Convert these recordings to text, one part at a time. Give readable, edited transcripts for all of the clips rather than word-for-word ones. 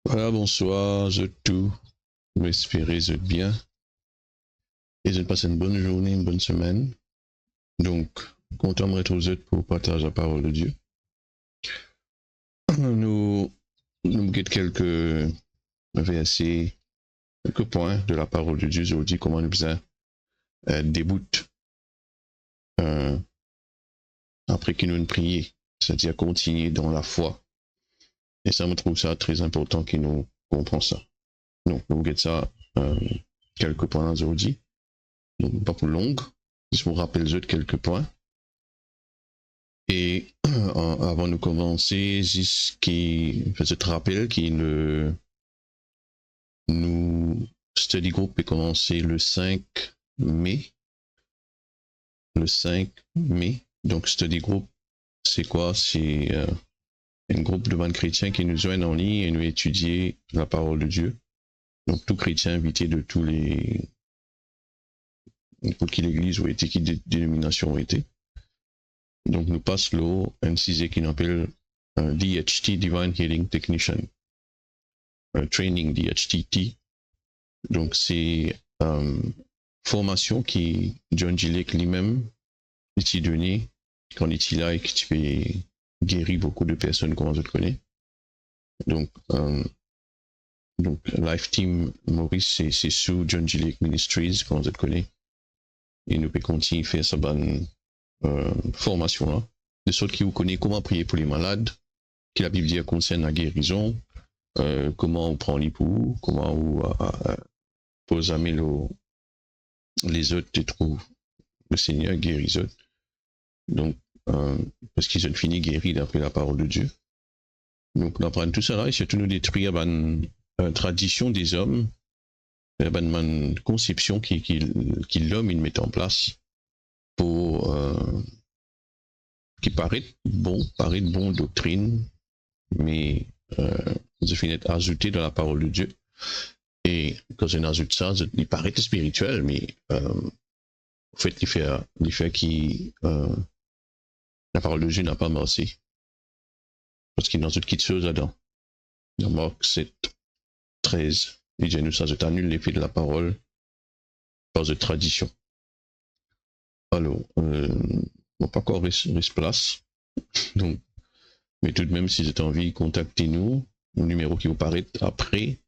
Voilà, bonsoir, je tout. M'espérer, je bien. Et je passe une bonne journée, une bonne semaine. Donc, content de me retrouver pour partager la parole de Dieu. Nous guettons quelques versets, quelques points de la parole de Dieu aujourd'hui, comment nous faisons déboute après qu'il nous prié, c'est-à-dire continuer dans la foi. Et ça me trouve ça très important qu'il nous comprenne ça. Donc, nous guettons ça quelques points aujourd'hui. Donc, pas pour longue. Je vous rappelle juste quelques points. Et avant de commencer, juste je te rappelle que nous study group est commencé le 5 mai. Le 5 mai. Donc study group, c'est quoi? C'est un groupe de 20 chrétiens qui nous joignent en ligne et nous étudier la parole de Dieu. Donc tout chrétien invité de tous les pour qui l'église ou été, qui dénomination ont été. Donc nous passe l'eau un CISE qui nous appelle DHT, Divine Healing Technician. Training DHTT. Donc c'est formation qui John Gillick lui-même est donné quand il est là et que tu peux guérir beaucoup de personnes comme je te connais. Donc Life Team Maurice c'est sous John Gillick Ministries comme je te connais. Et nous pouvons continuer à faire cette bonne formation là. De sorte qui vous connaît comment prier pour les malades, que la Bible dit concerne la guérison, comment on prend les pour, comment on pose à les autres te trouvent le Seigneur guérit les autres. Donc, parce qu'ils ont fini guéris d'après la parole de Dieu. Donc, on apprend tout ça là et surtout nous détruire la tradition des hommes, la conception qui l'homme il met en place pour qui paraît bon doctrine, mais je finis ajouté dans la parole de Dieu. Et quand on ajoute ça, il paraît spirituel, mais en fait, il fait qui la parole de Dieu n'a pas marché. Parce qu'il y a toutes petites choses là-dedans. Dans Marc 7, 13, il dit nous ça, je t'annule l'effet de la parole par de tradition. Alors, on pas encore reste place. Donc, mais tout de même, si vous avez envie, contactez-nous. Le numéro qui vous paraît après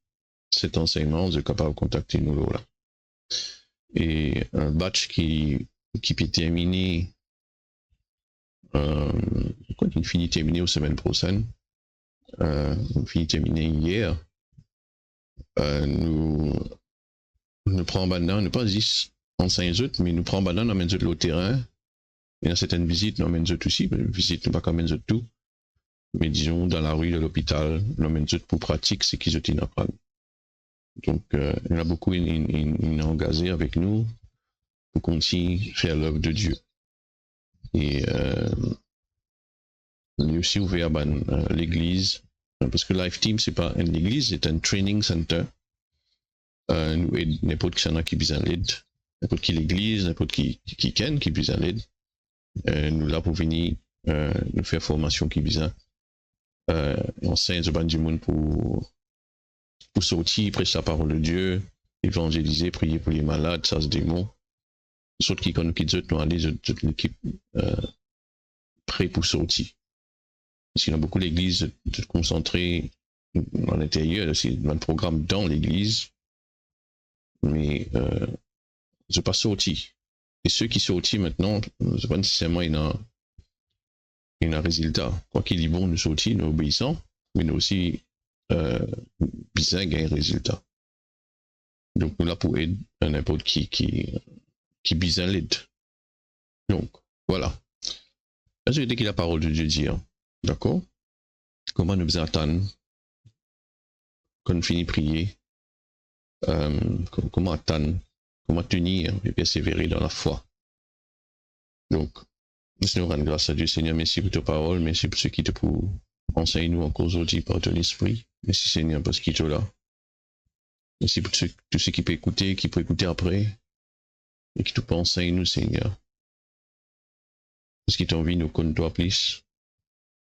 cet enseignement, vous êtes capable de contacter nous là. Et un batch qui peut terminer quand il finit terminé aux semaines prochaines, on finit terminé hier, nous prenons maintenant, nous pas 10 en 5 autres, mais nous prenons maintenant, nous amènons le terrain. Il y a certaines visites, nous amènons aussi, mais visite, nous pas comme tout. Mais disons, dans la rue de l'hôpital, nous amènons pour pratique, c'est qu'ils ont apprendre. Donc, il y en a beaucoup qui sont engagés avec nous pour continuer à faire l'œuvre de Dieu. Et il est aussi ouvert à l'église, parce que Life Team, c'est pas une église, c'est un training center. Nous aidons n'importe qui s'en a qui besoin d'aide, n'importe qui l'église, n'importe qui besoin d'aide. Nous là pour venir nous faire formation qui besoin. On sait du monde pour sortir, prêcher la parole de Dieu, évangéliser, prier pour les malades, ça se démon. Sauf qui quand nous quittons, nous allons toute l'équipe prêt pour sortir. Parce qu'il y a beaucoup d'églises de concentrer à l'intérieur, c'est dans le programme dans l'église, mais je pas sorti. Et ceux qui sortent maintenant, c'est pas nécessairement il y a un résultat. Quoi qu'il est bon de sortir, nous obéissons, mais nous aussi besoin de gagner un résultat. Donc nous là pour aider n'importe qui besoin l'aide. Donc voilà. Là, je vais dire la parole de Dieu dit, d'accord? Comment nous attendre quand on finit de prier? Comment attendre? Comment tenir et persévérer dans la foi? Donc, nous rendons grâce à Dieu, Seigneur. Merci pour ta parole. Merci pour ce qui te pour enseigner nous encore aujourd'hui par ton esprit. Merci, Seigneur, parce qu'il est là. Merci pour tout ce qui peut écouter, qui peut écouter après. Et qui te peut enseigner nous, Seigneur. Parce qu'il t'a envie de nous connaître toi plus.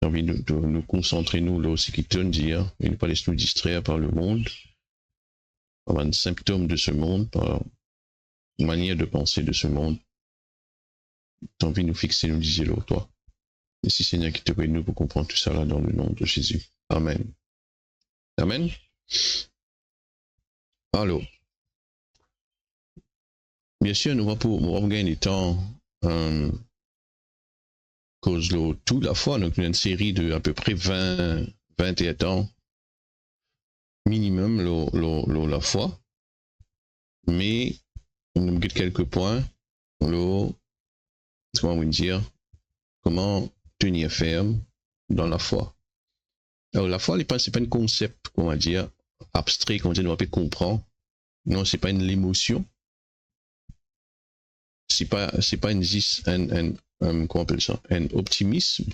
J'ai envie de nous concentrer, nous, là, ce qui te dire, et ne pas laisser nous distraire par le monde, par un symptôme de ce monde, par une manière de penser de ce monde. J'ai envie de nous fixer, nous disait là, toi. Merci Seigneur qui te prie nous pour comprendre tout ça là dans le nom de Jésus. Amen. Amen. Alors, bien sûr, nous allons gagner du temps, cause de toute la foi, donc une série de à peu près 21 ans minimum la foi, mais on nous quelques points, comment on dire, comment tenir ferme dans la foi. Alors la foi, c'est pas un concept, comment dire, abstrait, qu'on doit pas comprendre. Non, c'est pas une émotion. C'est pas comment on appelle ça, un optimisme,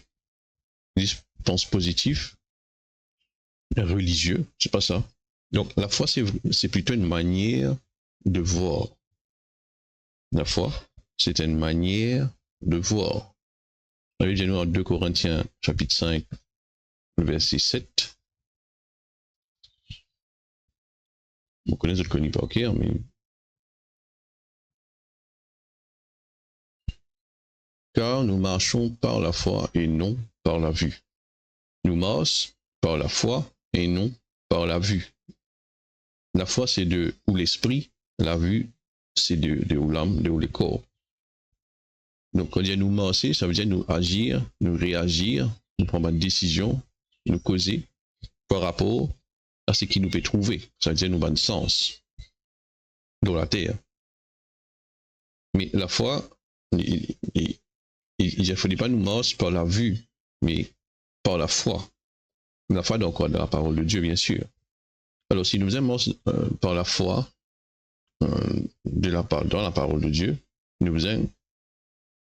une pense positif, religieux, c'est pas ça. Donc la foi, c'est plutôt une manière de voir. La foi, c'est une manière de voir. La Bible dit nous en 2 Corinthiens, chapitre 5, verset 7. On connaît le connu par cœur, mais. Car nous marchons par la foi et non par la vue. Nous marchons par la foi et non par la vue. La foi, c'est de où l'esprit, la vue, c'est de où l'âme, de où le corps. Donc, quand on dit nous marcher, ça veut dire nous agir, nous réagir, nous prendre une décision, nous causer par rapport à ce qui nous peut trouver. Ça veut dire nous donne sens dans la terre. Mais la foi, il ne faut pas nous marcher par la vue, mais par la foi. La foi, donc, dans la parole de Dieu, bien sûr. Alors, si nous aimons par la foi, dans la parole de Dieu, nous aimons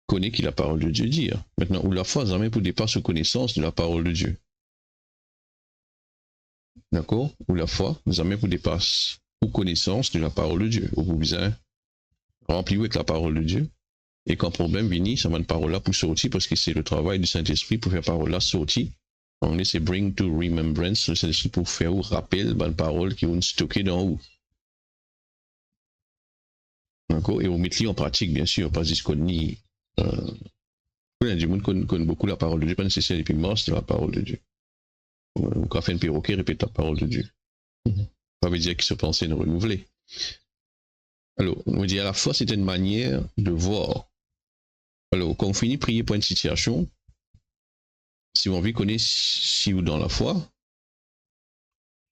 connaître qui la parole de Dieu dit. Maintenant, où la foi, nous amène pour dépasser connaissance de la parole de Dieu. D'accord? Où la foi, nous amène pour dépasser ou connaissance de la parole de Dieu. Où vous besoin remplir avec la parole de Dieu. Et quand problème vient, ça va une parole là pour sortir parce que c'est le travail du Saint-Esprit pour faire parole là sortir. En anglais, c'est bring to remembrance, le Saint-Esprit pour faire ou rappel, une parole qui est stockée dans vous. D'accord? Et on met en pratique, bien sûr, parce qu'on nie. Du monde connaît beaucoup la parole de Dieu, pas nécessairement depuis mort, c'est la parole de Dieu. Quand on fait un perroquet, répète la parole de Dieu. Ça veut dire qu'il se pensait de renouveler. Alors, on dit à la fois, c'est une manière de voir. Alors, quand on finit de prier pour une situation, si on veut connaître si ou dans la foi,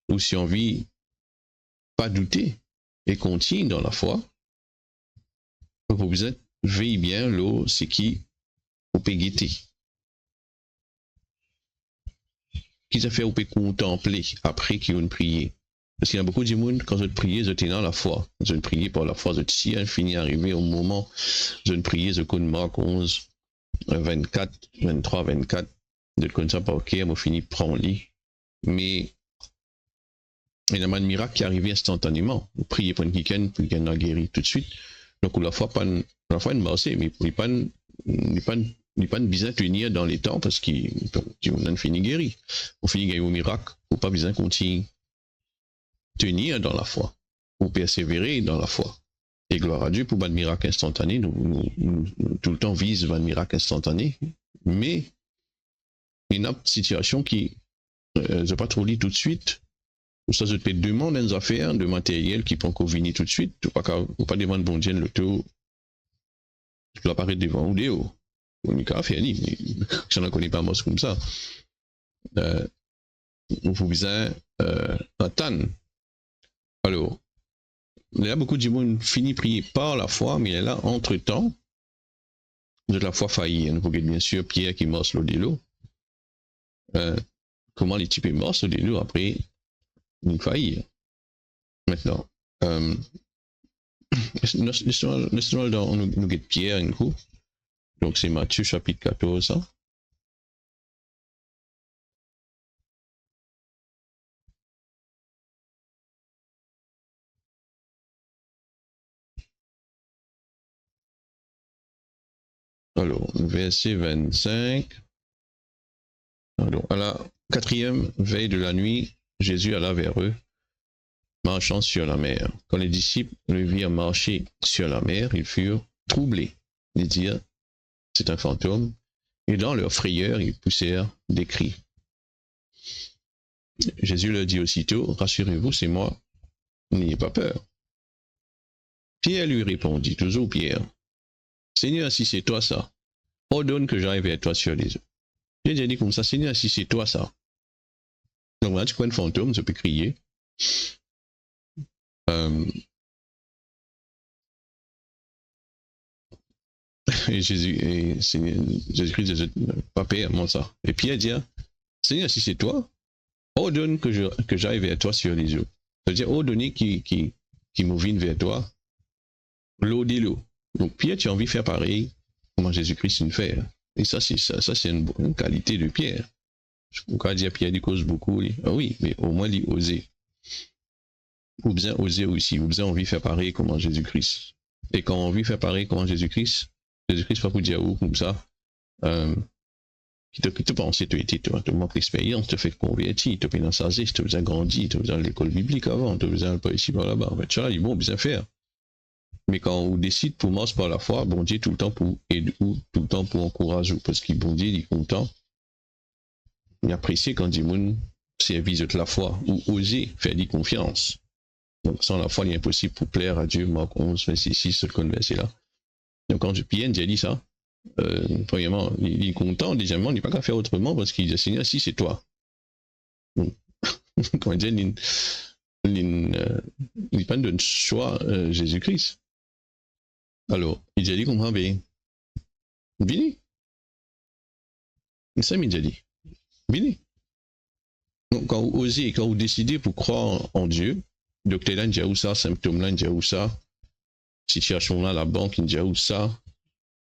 ou si on veut pas douter et continuer dans la foi, vous besoin veiller bien là, ce qui vous peut guetter. Qui ça fait vous peut contempler après qu'ils ont prié. Parce qu'il y a beaucoup de monde, quand ils ont prié, ils ont dans la foi. Ils ont prié par la foi, ils ont si fini arrivé au moment, ils ont prié, ils ont Marc 11, 24, 23, 24, ils ont ça par cœur, ils ont fini de prendre lit. Mais il y a un miracle qui est arrivé instantanément. Vous priez pour une week-end, puis quelqu'un a guéri tout de suite. Donc la foi, une marché, mais il n'est pas besoin de tenir dans les temps parce qu'on a fini guéri. On finit gagner au miracle, il ne faut pas besoin de continuer tenir dans la foi, ou persévérer dans la foi. Et gloire à Dieu pour un miracle instantané, nous tout le temps vise un miracle instantané, mais il y a une situation qui n'est pas trop lit tout de suite. Ça se peut demander des affaires, de matériel qui prend qu'on venir tout de suite. Tu ne pas demander bon Dieu le taux, tu dois apparaître devant ou dehors. On n'y a faire ni, je n'en connais pas moi comme ça. Vous besoin attendre. Alors, il y a beaucoup de monde finit prier par la foi, mais là, entre-temps, de la foi faillie. Vous voyez bien sûr Pierre qui morce l'eau de l'eau. Comment les types morcent l'eau de l'eau après une faillir. Maintenant, laissons-nous dans nous guette Pierre un coup. Donc c'est Matthieu chapitre 14. Hein? Alors, verset 25. Donc, à la 4e veille de la nuit, Jésus alla vers eux, marchant sur la mer. Quand les disciples le virent marcher sur la mer, ils furent troublés. Ils dirent, c'est un fantôme. Et dans leur frayeur, ils poussèrent des cris. Jésus leur dit aussitôt, rassurez-vous, c'est moi, n'ayez pas peur. Pierre lui répondit, toujours Pierre, Seigneur, si c'est toi ça, ordonne que j'aille vers toi sur les eaux. Pierre dit comme ça, Seigneur, si c'est toi ça. Donc là, tu prends un fantôme, tu peux crier. Et Jésus-Christ dit, pas peur, moi ça. Et Pierre dit, Seigneur, si c'est toi, ordonne que j'aille vers toi sur les eaux. C'est-à-dire, ordonne qui me vienne vers toi, l'eau de l'eau. Donc Pierre, tu as envie de faire pareil, comment Jésus-Christ nous fait. Et ça, c'est une qualité de Pierre. Je pourrais dire Pierre, il cause beaucoup. Ah oui, mais au moins, il osait. Ou bien oser aussi. Ou bien envie de faire pareil comment Jésus-Christ. Et quand on veut faire pareil comment Jésus-Christ pas pour dire ou comme ça, qui te pense, tu te manques l'expérience, te fait convertir, te fait dans sa zeste, te faisait grandir, te faisait l'école biblique avant, te faisait pas ici, par là-bas. En fait, ça, ils vont bien faire. Mais quand on décide pour marcher par la foi, bon Dieu tout le temps pour aider ou tout le temps pour encourager, parce qu'il bon Dieu, il est content. Il apprécie quand dit moun service de la foi ou oser faire des confiance. Donc sans la foi, il est impossible pour plaire à Dieu. Marc 11, verset 6, ce verset là. Donc quand Pierre dit ça, premièrement, il est content, deuxièmement, il n'est pas qu'à faire autrement parce qu'il dit Seigneur, si c'est toi. Donc, quand il dit, il pas de choix Jésus-Christ. Alors, il dit, comprends bien. Vini. C'est ça, il dit. Vini. Donc, quand vous osez, quand vous décidez pour croire en Dieu, docteur là, il dit où ça, symptôme là, il dit où ça, situation là, la banque, il dit où ça,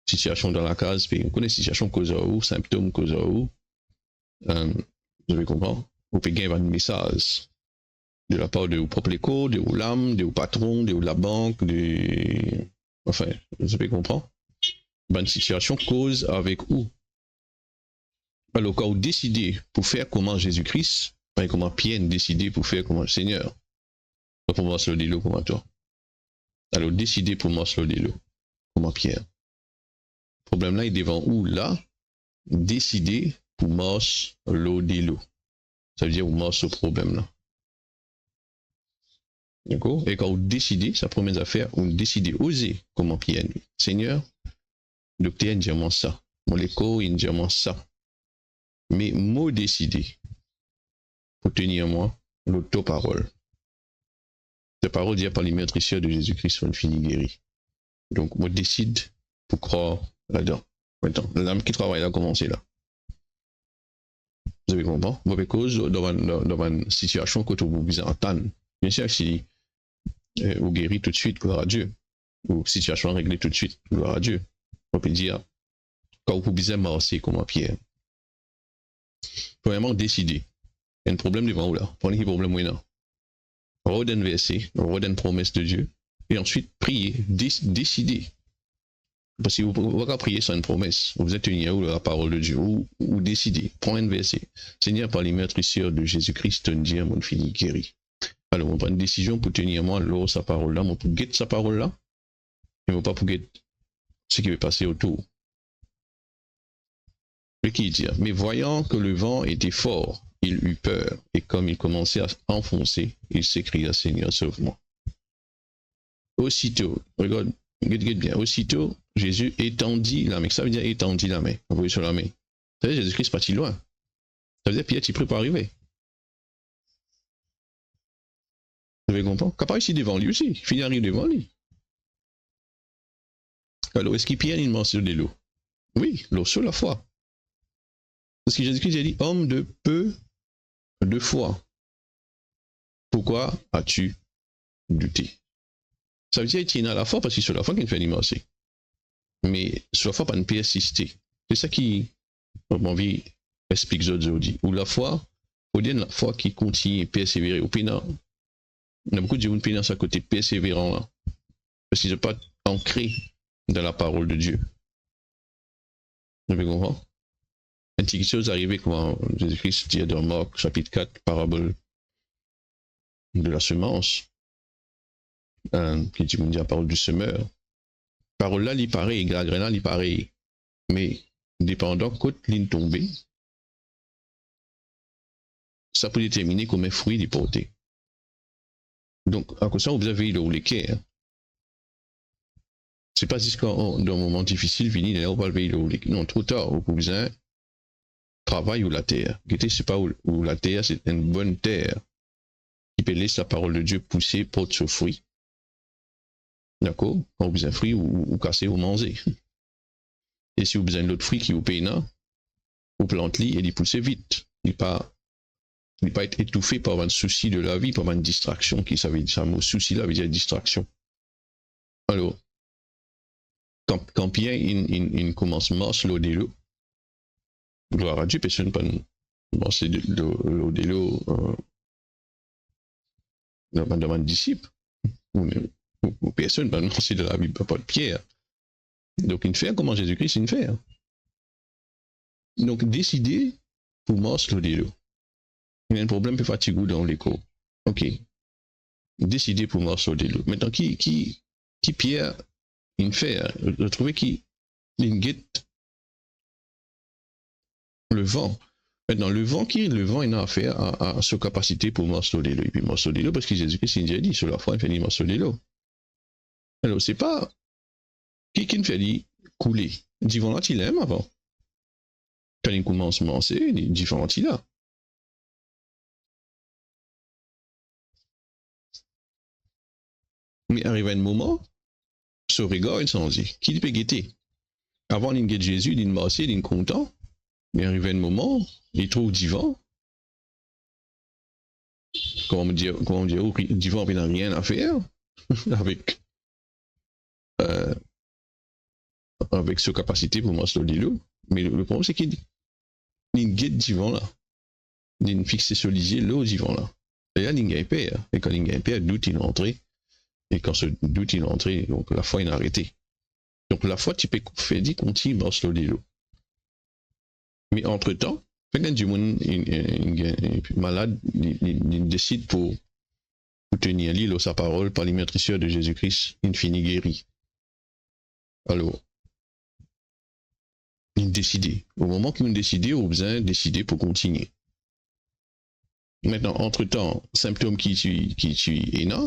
situation dans la case, puis on connaît situation cause où, symptômes cause où, vous avez compris, vous pouvez gagner un message de la part de vos propres échos, de vos lames, de vos patrons, de la banque, enfin, vous avez compris. Une situation cause avec où. Alors, quand vous décidez pour faire comment Jésus-Christ, comment Pierre décidé pour faire comment le Seigneur, pour marcher le délo comme toi. Alors, décidez pour marcher le délo, comment Pierre. Le problème là est devant où là, décider pour marcher le délo. Ça veut dire vous marchez ce problème là. D'accord? Et quand vous décidez, sa première affaire, vous décidez, osez comment Pierre. Seigneur, docteur, dis-moi ça. Mon écho, il dis-moi ça. Mais moi décider pour tenir moi l'auto-parole. Cette parole dit par les meurtrisseurs de Jésus-Christ sont finis guéris. Donc moi décide pour croire là-dedans. Maintenant, l'âme qui travaille là a commencé là. Vous avez compris? Vous avez cause dans une situation que vous vous entendre. Bien sûr, si vous guérit tout de suite, gloire à Dieu. Ou situation réglée tout de suite, gloire à Dieu. On peut dire, quand vous pouvez marcher comme un Pierre. Premièrement, décider. Il y a un problème devant vous là. Prenez le problème maintenant. Redonne verset, redonne promesse de Dieu. Et ensuite, prier, décider. Parce que vous ne pouvez pas prier sans une promesse. Vous êtes tenu à la parole de Dieu. Ou décider. Prends un verset. Seigneur, par les meurtrisseurs de Jésus-Christ, te dire, mon fini guéri. Alors, on prend une décision pour tenir moi là, sa parole là, on pour guetter sa parole là. Et on pas pour guetter ce qui va passer autour. Mais qui dit, mais voyant que le vent était fort, il eut peur, et comme il commençait à enfoncer, il s'écria, Seigneur, sauve-moi. Aussitôt, regarde bien, aussitôt, Jésus étendit la main. Ça veut dire étendit la main. Vous voyez sur la main. Ça veut dire Jésus-Christ parti loin. Ça veut dire Pierre, tu es prêt pour arriver. Vous avez compris? Capable ici devant lui aussi. Il arrive devant lui. Alors, est-ce qu'il Pierre, il mentionne de l'eau? Oui, l'eau sur la foi. Parce que Jésus-Christ a dit, homme de peu de foi. Pourquoi as-tu douté? Ça veut dire qu'il tient à la foi parce que c'est sur la foi qu'il fait l'immenser. Mais sur la foi, pas ne persister. C'est ça qui, mon vie, explique aujourd'hui. Ou la foi, faut dire la foi qui continue et persévérer. Au pénal, on a beaucoup de gens qui sont à côté persévérant là. Parce qu'ils ne sont pas ancrés dans la parole de Dieu. Vous comprenez? une petite chose arrivée quand Jésus-Christ dit dans Marc chapitre 4, parabole de la semence, qui dit la parole du semeur. Parole là, il paraît, la graine là, il paraît. Mais, dépendant côté ligne tombée, ça peut déterminer combien de fruits il porte. Donc, à cause de ça, vous avez le cœur. C'est pas juste quand, dans un moment difficile, fini, là, on va lever le cœur. Non, trop tard, vous besoin travail ou la terre. C'est pas où la terre, c'est une bonne terre qui peut laisser la parole de Dieu pousser, porte ce fruit. D'accord? Quand vous avez un fruit, ou casser ou manger. Et si vous avez d'autres fruits qui vous payent, vous plantez et il pousse vite. Il ne pas être étouffé par un souci de la vie, par une distraction, qui ça veut dire ça, mot souci là veut dire distraction. Alors, quand bien il commence à marcher l'eau de l'eau, gloire à Dieu, personne ne peut marcher l'eau de l'eau dans un disciple. Ou personne ne peut marcher de la vie, pas de pierre. Donc, il fait comment Jésus-Christ, il fait. Donc, décider pour marcher l'eau de l'eau. Il y a un problème de fatigue dans l'écho. Ok. Décider pour marcher l'eau de l'eau. Maintenant, qui Pierre, il fait, je trouvais qu'il guette le vent. Maintenant, le vent, il a affaire à sa capacité pour marcher l'eau de l'eau. Et puis, marcher l'eau de l'eau, parce que Jésus-Christ, il a dit, sur la foi, il fait marcher l'eau de l'eau. Alors, c'est pas, qui ne fait dit couler. Divant là, il aime avant. Quand il commence à marcher, divant il a. Mais arrive un moment, ce regard, il s'en dit. Qui peut guetter? Avant, il guette Jésus, il marche, il est content. Mais arrive un moment, il trouve divant. Comment dire, divant, il n'a rien à faire avec sa capacité pour marcher le l'eau. Mais le problème, c'est qu'il guette divant là. Il fixe sur l'isier, l'eau divant là. Et là, il gagne père. Et quand il gagne père, doute, il est entré. Et quand ce doute, il est entré, donc la foi, il a arrêté. Donc la foi, tu peux faire dire continue marche l'eau de l'eau. Mais entre-temps, quand du monde est malade, il décide pour tenir l'île sa parole par l'immatricieur de Jésus-Christ, il finit guéri. Alors, il décide. Au moment qu'il a décidé, il a besoin de décider pour continuer. Maintenant, entre-temps, symptômes qui est là,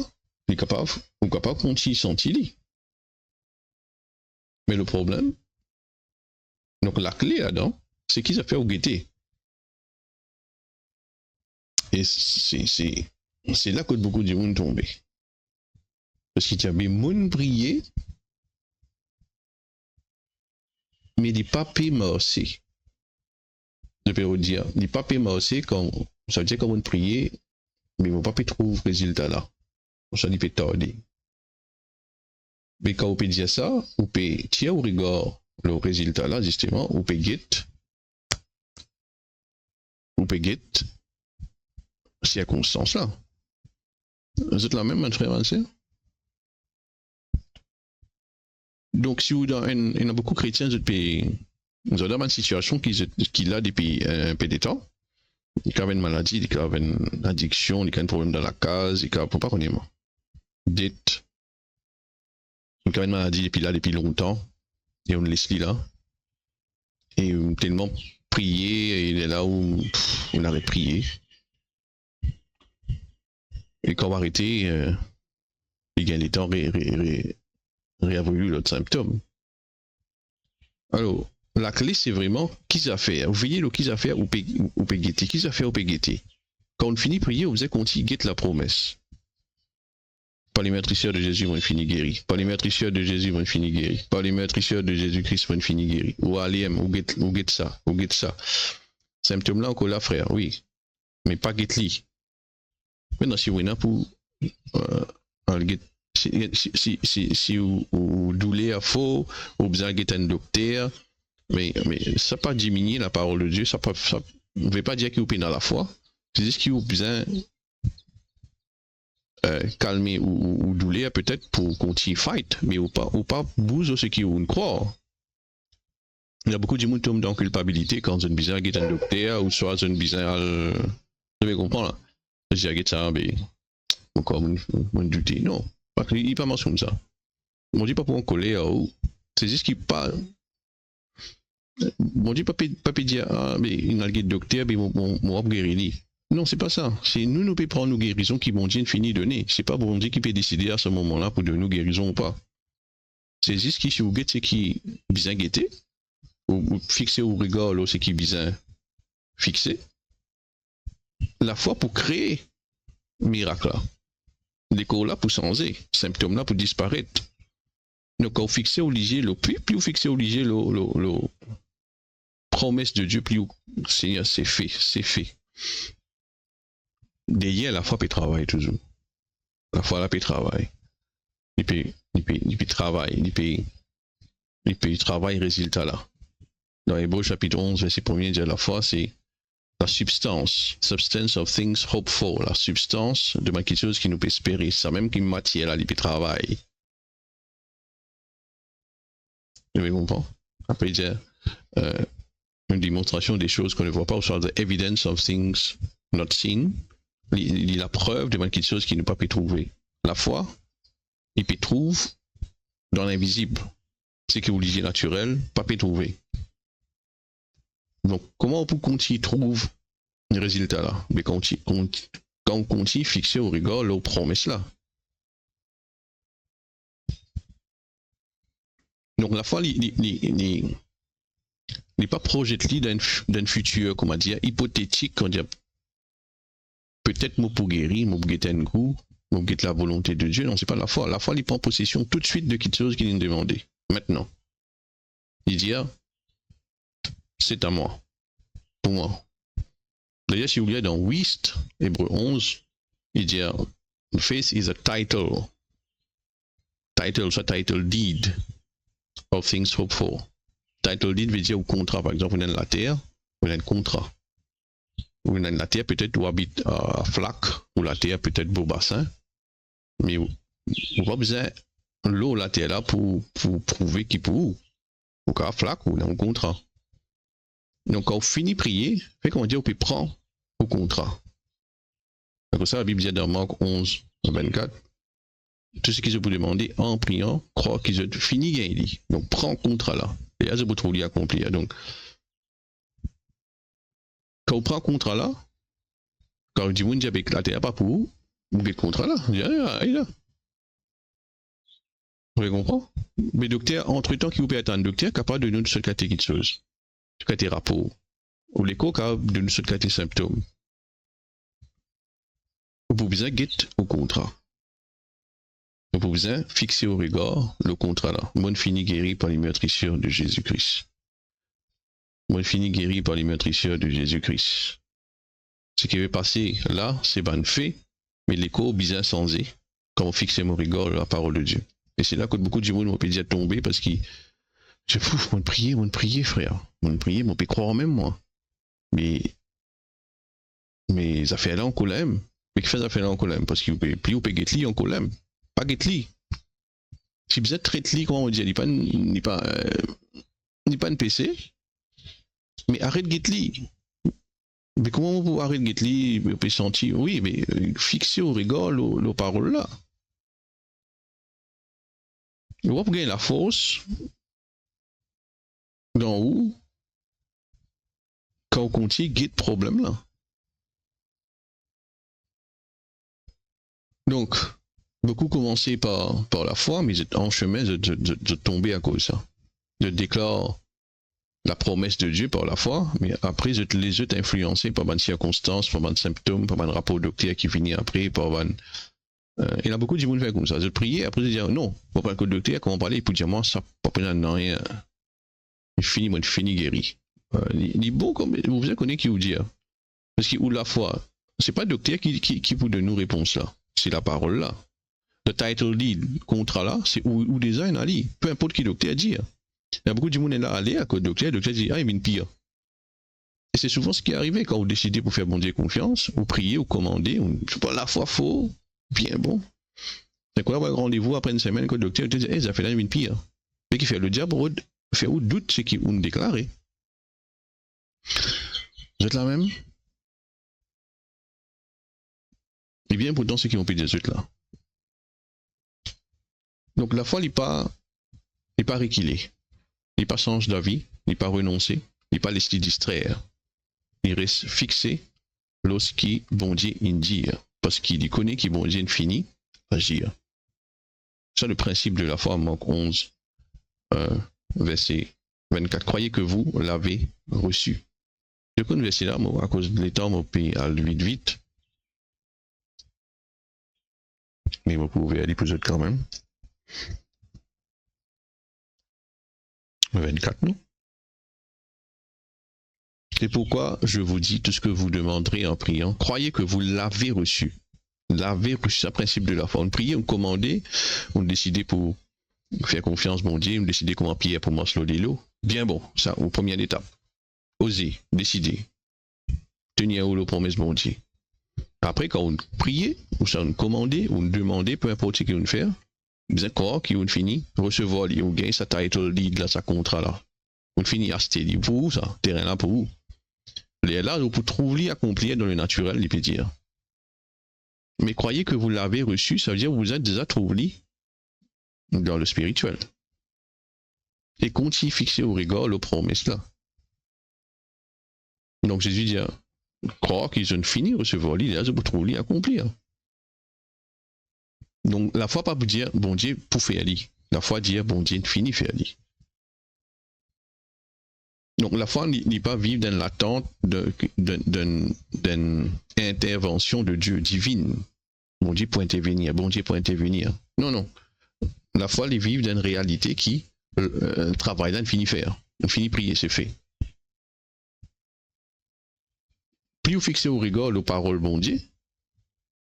il est capable de continuer sentir. Mais le problème, donc la clé là-dedans, c'est qu'ils ont fait au guetter. Et c'est là que beaucoup de monde tombent. Parce qu'il y a des gens prier, mais des papiers morcés. Je peux vous dire, des papiers morcés, ça veut dire qu'on prier, mais mon papier trouve résultat là. Ça dit peut tarder. Mais quand on peut dire ça, on peut tirer au regard le résultat là, justement, on peut guetter circonstance là. Vous êtes la même, frère et donc, si vous il y a beaucoup de chrétiens, vous avez une situation qui a depuis un peu de temps. Il y a une maladie, il y a une addiction, il y a un problème dans la case, il y a pas qu'on dette. Il y a une maladie depuis longtemps, et on laisse là. Et tellement prier, et il est là où on avait prié. Et quand on va arrêter, il gagne les temps réévaluer l'autre symptôme. Alors, la clé, c'est vraiment qu'ils a fait. Vous voyez le qu'ils a fait ou pégueté. Qu'ils a fait ou pégueté. Quand on finit de prier, on faisait qu'on guette la promesse. Par les matricieurs de Jésus, on finit guéri. Par les matricieurs de Jésus, on finit guéri. Par les matricieurs de Jésus-Christ, on finit guéri. Ou aliem, ou guette ça, ou guette ça. Symptôme là, encore là, frère, oui. Mais pas guette li. Maintenant, si vous êtes pour si vous doulez à faux, vous besoin de un docteur, mais ça pas diminuer la parole de Dieu, ça ne veut pas dire qu'il vous peine à la foi, c'est juste qu'il vous besoin calmer ou douler peut-être pour continuer fight, mais ou pas bouger ce qui vous croit. Il y a beaucoup de gens qui tombent dans la culpabilité quand ils ont besoin d'un docteur ou soit ils ont besoin de comprendre là. Je dis ça, mais encore mon douter. Non, parce qu'il n'est pas mentionné ça. On dit pas pour en coller ou c'est juste qu'il parle. On dit pas dire mais il a le docteur mais mon guérir. Non, c'est pas ça. C'est nous pouvons prendre nos guérisons qui bon Dieu fini donner. C'est pas bon Dieu qui peut décider à ce moment-là pour donner nos guérisons ou pas. C'est juste qui vous c'est qui besoin guetter ou fixer au regard là c'est qui besoin fixer. La foi pour créer miracle là. L'écho là pour changer, symptômes là pour disparaître. Donc quand vous fixez au ligier le plus vous fixez au ligier le promesse de Dieu plus Seigneur c'est fait. Derrière la foi peut travailler toujours. La foi là peut travailler. Il peut travailler, il peut travailler résultat là. Dans Hébreux chapitre 11 verset 1er dit la foi c'est la substance of things hoped for, la substance de quelque chose qui nous peut espérer, ça même qui matière là, il peut travailler. Vous comprenez? Après dire une démonstration des choses qu'on ne voit pas, ou soit the evidence of things not seen, il la preuve de quelque chose qui ne peut pas trouver. La foi, il peut trouver dans l'invisible, ce qui est obligé naturel, pas peut trouver. Donc, comment on peut continuer trouver le résultat là? Mais quand on continue fixer au regard nos promesses là. Donc, la foi, il n'est pas projeté d'un futur, comment dire, hypothétique, quand dire peut-être moi pour guérir, moi pour guetter un coup, moi pour guetter la volonté de Dieu. Non, c'est pas la foi. La foi, il prend possession tout de suite de quelque chose qu'il nous demandé. Maintenant. Il dit, c'est à moi. Pour moi. D'ailleurs, si vous voulez, dans 8, Hébreux 11, il dit, faith is a title. Title deed of things hoped for. Title deed veut dire au contrat. Par exemple, vous avez la terre, vous avez un contrat. Vous avez la terre, peut-être vous habitez à Flac, ou la terre, peut-être beau bassin. Mais vous n'avez pas besoin de l'eau, la terre là, pour prouver qu'il peut vous. Au cas Flac, vous avez un contrat. Donc, quand on finit de prier, fait qu'on dit, on peut prendre au contrat. Donc, ça, la Bible dit dans Marc 11, 24, tout ce qu'ils ont pu demander en priant, croire qu'ils ont fini gagner. Donc, prends contrat là. Et là, vous trouvez accompli. Donc, quand on prend contrat là, quand on dit, vous avec la terre, pas pour vous, vous avez le contrat là. Il est là. Vous comprenez? Mais docteur, entre-temps, qui vous peut être un docteur capable de nous se cater quelque chose. Cater rapport. Ou l'écho capable de nous se cater symptômes. Vous pouvez besoin get au contrat. Vous pouvez besoin fixer au regard le contrat là. Moi, fini guéri par les meurtrissures de Jésus-Christ. Moi, fini guéri par les meurtrissures de Jésus-Christ. Ce qui va passer là, c'est bien fait, mais l'écho bien sensé quand on fixe mon regard la parole de Dieu. Et c'est là que beaucoup de gens m'ont dit à tomber parce que je fous, mon prier, frère. Mon prier, mon peut croire même moi. Mais ça fait là en colème. Mais qui fait ça fait là en colème? Parce qu'il peut plus ou peut get li en colème. Pas get li. Si vous êtes traité li, comment on dit, il pas un PC. Mais arrête get li. Mais comment on peut arrêter get li, on peut sentir, oui, mais fixer au regard les paroles là. On va gagner la force dans où quand on continue get problème là. Donc, beaucoup commencé par la foi, mais en chemin de tomber à cause de ça. Je déclare la promesse de Dieu par la foi, mais après, je les ai influencés par des circonstances, par des symptômes, par des rapports docteurs qui finissent après, par il y a beaucoup de gens qui font comme ça. Je prie, après, je dis non, pour pas que le docteur, comment parler, pour dire moi, ça, pas besoin de rien. Je finis guéri. Il est beau comme vous connaissez qui vous dire. Parce que ou la foi, c'est pas le docteur qui vous donne nous réponse là. C'est la parole là. Le title deed, contrat là, c'est ou design à lire. Peu importe qui le docteur dit. Il y a beaucoup de gens qui là aller à cause du docteur dit ah il vient pire. Et c'est souvent ce qui est arrivé quand vous décidez pour faire bon Dieu confiance, ou prier, ou commander, ou je sais pas la foi faux, bien bon. C'est quoi avoir rendez-vous après une semaine quand le docteur te dit ça fait là il vient pire. Mais qui fait le diable Faire ou doute ce qui ont déclaré. Vous êtes là même? Et bien pourtant ce qui ont pu dire là. Donc la foi n'est pas reculé. Il n'est pas change d'avis, il n'est pas renoncé, il n'est pas laissé distraire. Il reste fixé lorsqu'il bon Dieu dire. Parce qu'il connaît qu'il bon Dieu finit agir. C'est le principe de la foi, Marc 11, verset 24. Croyez que vous l'avez reçu. Je connais verset là, à cause de l'état, mon pays à vite. Mais vous pouvez aller plus quand même. 24, non? C'est pourquoi je vous dis tout ce que vous demanderez en priant. Croyez que vous l'avez reçu. L'avez reçu, c'est le principe de la foi. On prie, on commande, on décide pour faire confiance, bon Dieu, on décide comment prier pour manger de l'eau. Bien bon, ça, aux premières étapes. Oser, décider. Tenir aux promesses, bon Dieu. Après, quand on prie, ou ça on commande, on demande, peu importe ce qu'on fait, bien corps qui on finit, recevoir, on gagne sa title lead, là, sa contrat là. On finit à acheter pour vous, ça, terrain là pour vous. Les là, vous pouvez trouver accomplir dans le naturel, il peut dire. Mais croyez que vous l'avez reçu, ça veut dire que vous êtes déjà trouvé dans le spirituel. Et continue fixé au regard le promesse là. Donc Jésus dit, croire qu'ils ont fini de recevoir l'idée, vous trouver accomplir. Donc la foi pas pour dire, bon Dieu, pour faire lui. La foi dire, bon Dieu, fini faire lui. Donc la foi n'est pas vivre dans l'attente d'une intervention de Dieu divine. Bon Dieu pour intervenir, bon Dieu pour intervenir. Non, non. La foi, est vivre dans une réalité qui travaille là, on finit faire. On finit prier, c'est fait. Plus vous fixez au regard les paroles bon Dieu,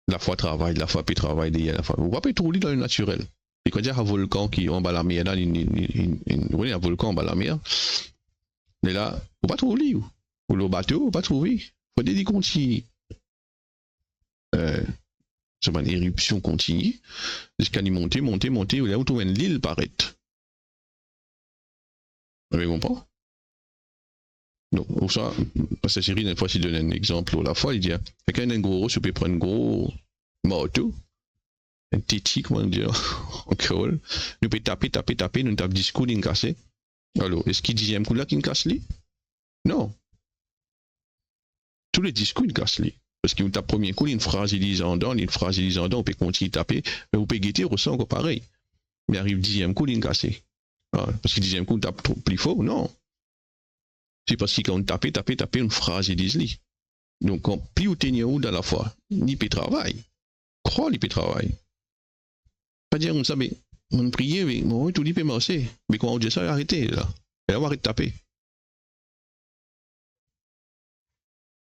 la foi travaille, la foi peut travailler, la foi. Vous pouvez trouver dans le naturel. Et quand il y a un volcan qui est en bas de la mer, un volcan en bas de la mer, mais là, vous ne pouvez pas trouver. Ou le bateau, vous ne pouvez pas trouver. Il faut des continue. C'est une éruption continue. Jusqu'à y monter, ou là, vous trouvez une île paraître. Vous avez compris? Donc, pour ça, cette série, une fois, il donne un exemple à la fois, il dit, quelqu'un a un gros, tu peux prendre un gros marteau, un petit, comment dire, en créole, nous peut taper, nous tape 10 coups, il casse. Alors, est-ce qu'il dixième coup là qu'il casse lui? Non. Tous les 10 coups, il casse lui. Parce qu'il tape premier coup, il fragilise en dents, on peut continuer à taper, mais vous pouvez guetter, ressent encore pareil. Mais arrive 10e coup, il casse. Parce que 10e coup, il tape plus fort, non. C'est parce que quand on tape, on fragilise lui. Donc, quand plus vous tenez où dans la foi, il peut travailler. Croire, il peut travailler. Pas dire, on savait, on priait, mais bon, tout il peut marcher. Mais quand on dit ça, arrêtez, là. Et on va arrêter de taper.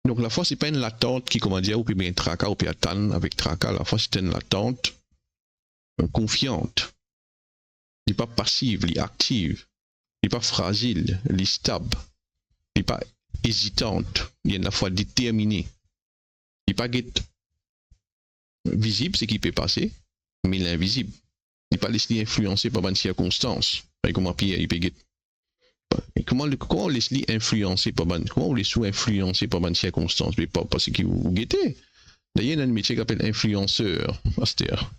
Donc, la foi, c'est pas une latente qui, comment dire, ou peut bien tracas, ou peut attendre avec tracas. La foi, c'est une latente confiante. Il n'est pas passive, il est active. Il n'est pas fragile, il est stable. Il n'est pas hésitante. Il y a une foi déterminée. Il n'est pas visible, ce qui peut passer, mais il est invisible. Il n'est pas laissé influencer par une circonstance. Comment Pierre, il peut comment on laisse influencer par comment on laisse influencer par une circonstance, mais pas parce qu'il vous guettez. D'ailleurs, il y a un métier qui s'appelle influenceur, pasteur.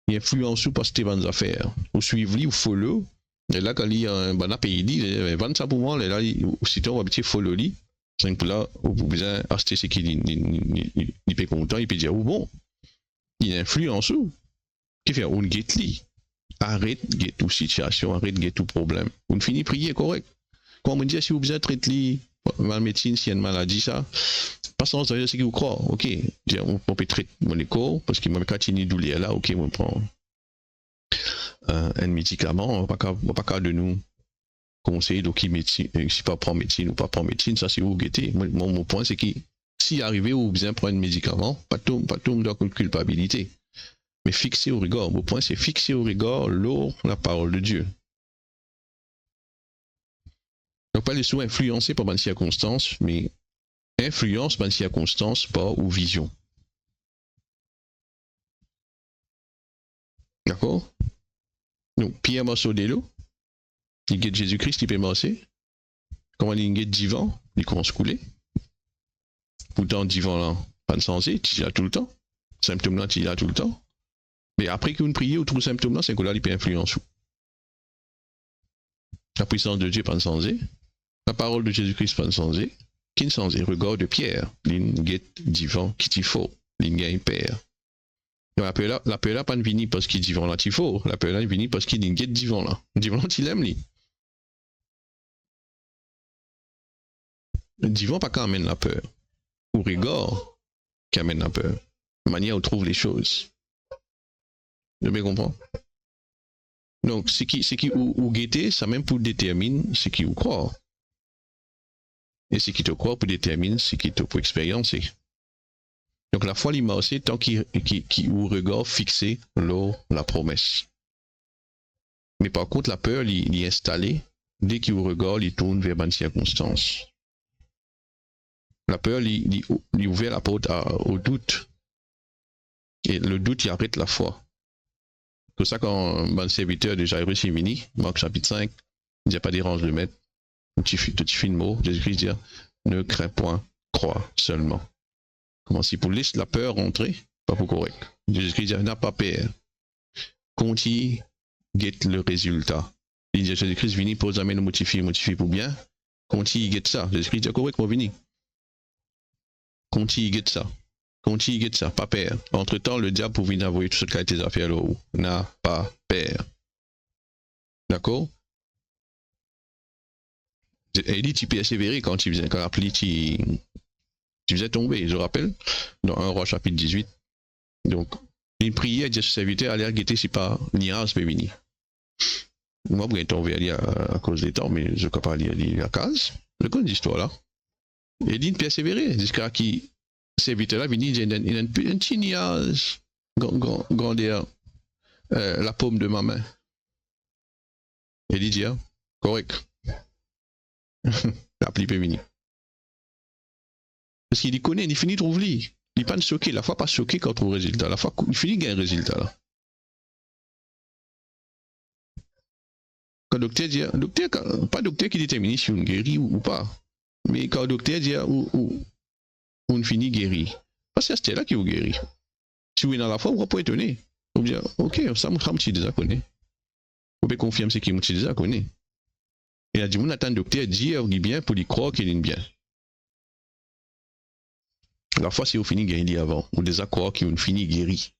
Il influence par Stéphane affaires. Vous suivez, vous follow. Et là, quand il y a un bon pays, il vend ça pour moi, là, aussitôt, on va petit follow lui. C'est que là, vous pouvez acheter ce qu'il il peut content, il peut dire, oh bon, il influence où? Qu'est-ce qu'il fait? On guette lui. Arrête de guetter toute situation, arrête de guetter tout problème. On finit prier correct. Quand on me dit si vous besoin de traiter mal médecine, s'il y a une maladie, ça, pas sans dire ce que vous croyez. Ok, on peut traiter mon écho, parce qu'il m'a continué douleur là, ok, on prend un médicament, on va pas de nous conseiller de qui médecine, si pas prendre médecine ou pas prendre médecine, ça c'est vous guetter. Mon point c'est que si arrivé ou besoin de prendre un médicament, pas tout dans une culpabilité. Mais fixer au regard. Mon point, c'est fixer au regard la parole de Dieu. Donc, pas les sous influencés par une circonstance, mais influence par une circonstance par ou vision. D'accord? Donc, Pierre Massodelo, Il guette Jésus-Christ, il peut marcher. Comment il guette divan, il commence à couler. Pourtant, divan là, pas de sensé, tu y as tout le temps. Symptômes là, tu y as tout le temps. Mais après qu'une prière ou tout symptôme là, c'est que là, il peut influencer. La puissance de Dieu, pas de sensé. La parole de Jésus-Christ, pas de sensé. Qui ne sensé? Regard de Pierre, l'in guette divan, qui t'y faut, l'in gagne père. La peur là, pas de venir parce qu'il divan là, t'y faut. La peur là, il vient parce qu'il guette divan là. Divan là, tu l'aime, lui. Le divan pas qu'amène la peur. Ou rigor qui amène la peur. La manière où on trouve les choses. Vous bien comprendre? Donc, ce qui ou guetter, ça même pour déterminer ce qui vous croit. Et ce qui te croit pour déterminer ce qui te pour expériencer. Donc, la foi, l'immerser tant qu'il ou regard fixé la promesse. Mais par contre, la peur, il est installée dès qu'il regarde, il tourne vers une circonstance. La peur, il ouvre la porte au doute. Et le doute, il arrête la foi. C'est pour ça quand mon serviteur de Jairus est venu, Marc chapitre 5, il dit pas dérange le maître. Tu fais le mot, Jésus-Christ dit, ne crains point, crois seulement. Comment si pour laisser la peur rentrer, pas pour correct. Jésus-Christ dit, n'a pas peur. Continue, guette le résultat. Il dit, Jésus-Christ venu pour nous amener motiver pour bien. Continue, guette ça. Jésus-Christ dit, correct, pour venir. Continue, guette ça. Continue, guette ça, pas peur. Entre-temps, le diable pour venir envoyer tout ce qui a été affaires là-haut. N'a pas peur. D'accord? Et il dit, tu persévérais quand l'appli, tu faisais tomber, je rappelle, dans 1 Roi chapitre 18. Donc, il priait, il dit à ses serviteurs, allez guetter si pas l'Iran peut venir. Moi, je vais tomber à cause des temps, mais je ne peux pas lire la case. Je connais l'histoire là. Et il dit, persévérer, jusqu'à qui, serviteur là, il a un petit nuage, grandeur, la paume de ma main. Et il dit, correct. L'appli peut venir. Parce qu'il connaît, il finit de trouver. Il n'est pas choqué. La fois pas choqué quand on trouve le résultat. La fois il finit de gagner un résultat là. Quand le docteur dit, pas le docteur qui détermine si on guérit ou pas. Mais quand le docteur dit où on finit guéri. Parce que c'est là qui vous guérit. Si vous êtes dans la foi, vous ne pouvez pas étonner. Vous dire, ok, ça me déjà connaît. Vous pouvez confirmer ce qui me déjà connaît. Et il a dit, on attend le docteur dire bien pour lui croire qu'il est bien. La fois, si vous finissez guéri avant, ou déjà croire qu'il vous finit guéri.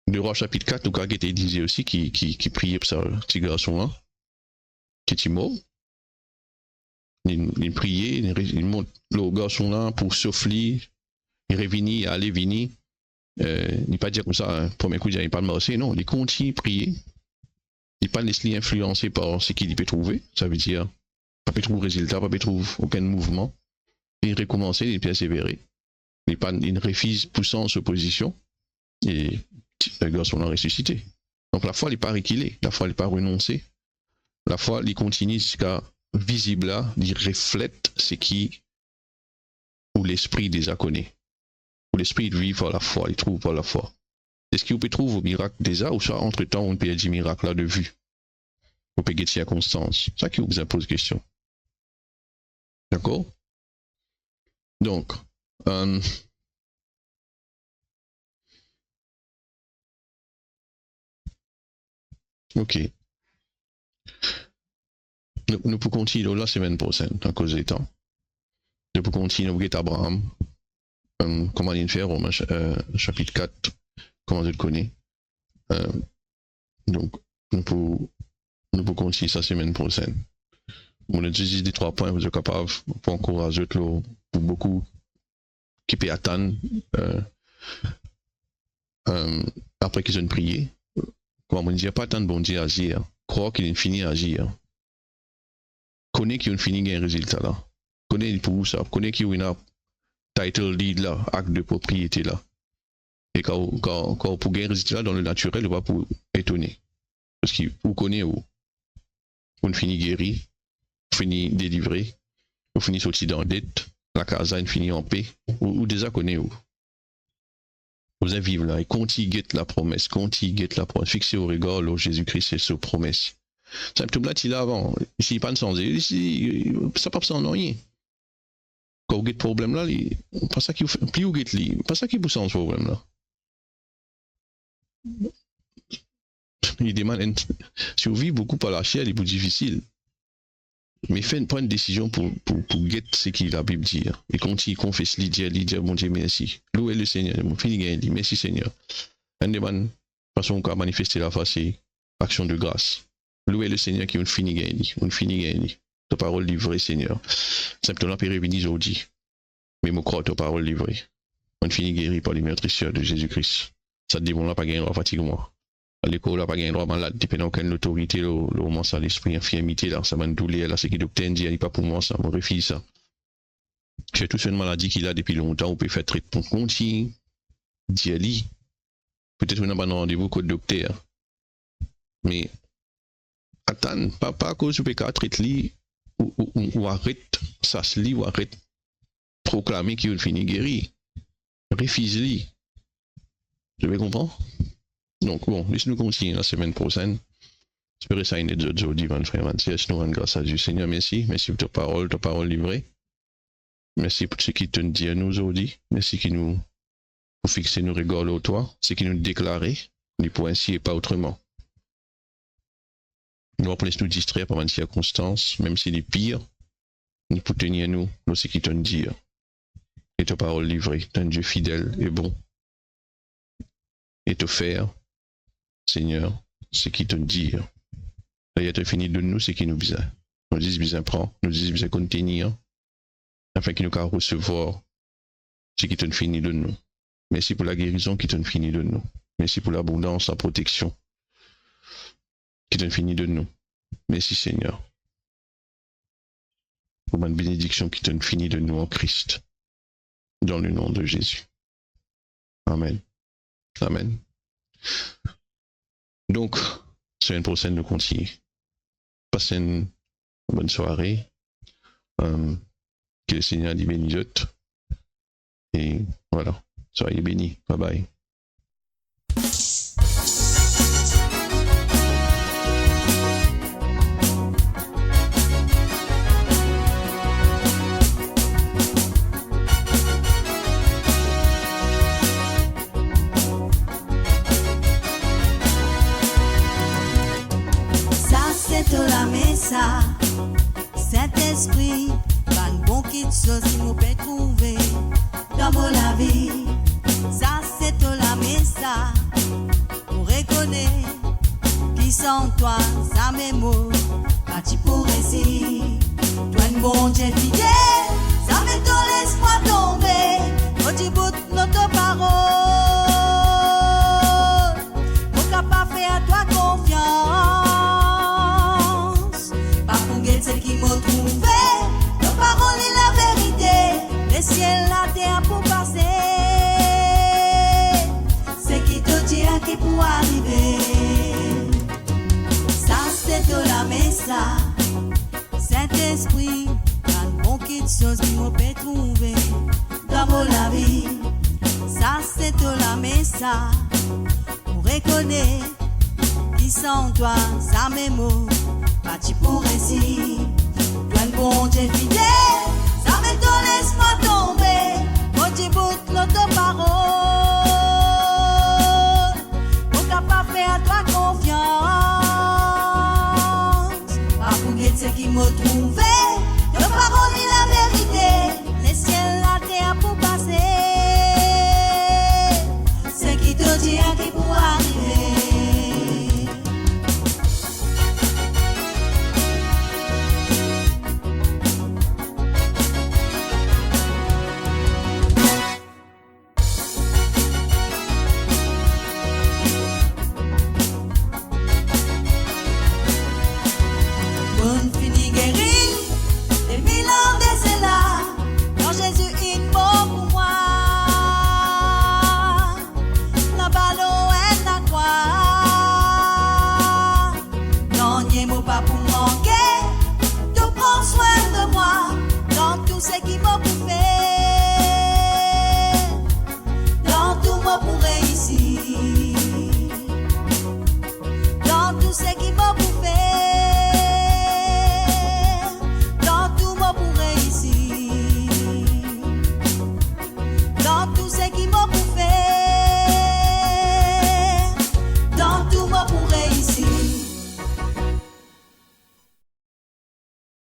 Le roi chapitre 4, nous avons été disait aussi qui priait pour ce petit garçon-là, qui est mort. Il priait, il monte le garçon-là pour souffler, il revenir, il aller venir. Il ne pas dire comme ça, premier coup, il ne pas le marcher, non, il continue à prier. Il ne pas laisser influencer par ce qu'il peut trouver, ça veut dire, pas peut trouver résultat, pas peut trouver aucun mouvement. Il recommence, il persévérer. Il refuse poussant en opposition, et le garçon l'a ressuscité. Donc la foi, il n'est pas reculé, la foi, il n'est pas renoncé. La foi, il continue jusqu'à visible là, il reflète ce qui, ou l'esprit déjà connaît. Ou l'esprit vit par la foi, il trouve par la foi. Est-ce qu'il peut trouver au miracle déjà, ou soit entre-temps, on peut dire miracle là de vue? On peut guetter circonstance. C'est ça qui vous impose question. D'accord? Donc, ok. Nous pouvons continuer la semaine prochaine, à cause des temps. Nous pouvons continuer avec Abraham. Comment il fait, Romains chapitre 4, comment je le connais. Donc, nous pouvons continuer ça semaine prochaine. On a dit des 3 points, vous êtes capable, pour encourager pour beaucoup qui peut attendre après qu'ils ont prié. Comme on ne dit pas attendre bon Dieu agir, croire qu'il est fini à agir. Connaît qu'il a fini un résultat là. Connaît pour ça, connaît qu'il a un title deed là, acte de propriété là. Et quand pour gagner un résultat dans le naturel, il va pour étonner. Parce qu'il vous connaît où on finit guéri, on finit délivré, on finit sorti dans la dette, la casa finit en paix, ou déjà connaît où. Vous allez vivre là et continue la promesse, fixé au regard, là, Jésus-Christ, c'est sa promesse. C'est tout là, il a avant. S'il pas de sens, ça pas besoin de rien. Quand vous avez problème là, pas ça qui vous fait, plus vous avez pas ça qui vous sent ce problème là. Il demande, si vous vivez beaucoup par la chair, il est plus difficile. Mais prendre une décision pour guetter ce que la Bible dit. Et continue, confesse, dire, mon Dieu, merci. Louez le Seigneur, mon fini gagne, merci Seigneur. Une des bonnes façons qu'on manifester la foi, c'est action de grâce. Louez le Seigneur qui est fini gagne, ta parole livrée, Seigneur. Simplement, Père, bénis aujourd'hui. Mais mon croix, ta parole livrée. On finit guéri par les meurtrisseurs de Jésus-Christ. Ça te dit, bon, là, pas gagné droit, fatigue-moi. À l'école, là, pas gagné droit, malade, dépendant quelle autorité, le moment, ça, l'esprit, infirmité, là, ça m'a doulé, là, c'est qui docteur dit, il pas pour moi, ça, me refuse ça. J'ai toute une maladie qu'il a depuis longtemps, on peut faire traitement continu, dit, peut-être qu'on n'a pas un rendez-vous qu'au docteur. Mais, attends, pas à cause du PK, traite-li, ou arrête, ça se lit, ou arrête, proclamer qu'il finit guéri. Refuse-li. Je vais comprendre? Donc, bon, laisse-nous continuer la semaine prochaine. J'espère que ça ait été aujourd'hui, mon frère, mon frère. Nous rendons grâce à Dieu. Seigneur, merci. Merci pour ta parole livrée. Merci pour ce qui te dit à nous aujourd'hui. Merci qui nous, pour fixer nos regards au toi. Ce qui nous déclarer, ni pour ainsi et pas autrement. Nous appelons nous distraire par une circonstance, même si les pires, ni pour tenir nous, dans ce qui te dit. Et ta parole livrée, un Dieu fidèle et bon. Et te faire, Seigneur, ce qui te dit. Là, il a fini de nous ce qui nous besoin. Nous disons besoin prendre, nous disons besoin contenir, afin qu'il nous puisse recevoir ce qui te finit de nous. Merci pour la guérison qui te finit de nous. Merci pour l'abondance, la protection qui te finit de nous. Merci Seigneur. Pour ma bénédiction qui te finit de nous en Christ. Dans le nom de Jésus. Amen. Amen. Donc, semaine prochaine, nous continuons. Passez une bonne soirée. Que le Seigneur les bénisse. Et voilà. Soyez bénis. Bye bye. Saint-Esprit, pas de bon qui chose qui nous peut trouver dans mon vie. Ça, c'est la messa. On reconnaît qui sont toi, ça mes mots. Pas tu pourrais si. Toi, une bonne Dieu fidèle, ça met ton l'espoir tomber. Quand tu boutes notre parole, on n'a pas fait à toi confiance. Celle qui m'a trouvé, nos paroles et la vérité, le ciel, la terre pour passer. C'est qui te dira qui pour arriver. Ça c'est de la messa. Saint-Esprit, pas de bon qui de choses qui m'a peut trouver dans mon vie. Ça c'est de la messa. On reconnaît qui sont toi, ça mes mots. Pas tu pourrais si. Toi un bon Dieu fidèle, ça met ton l'espoir tomber. Quand tu boutes notre parole.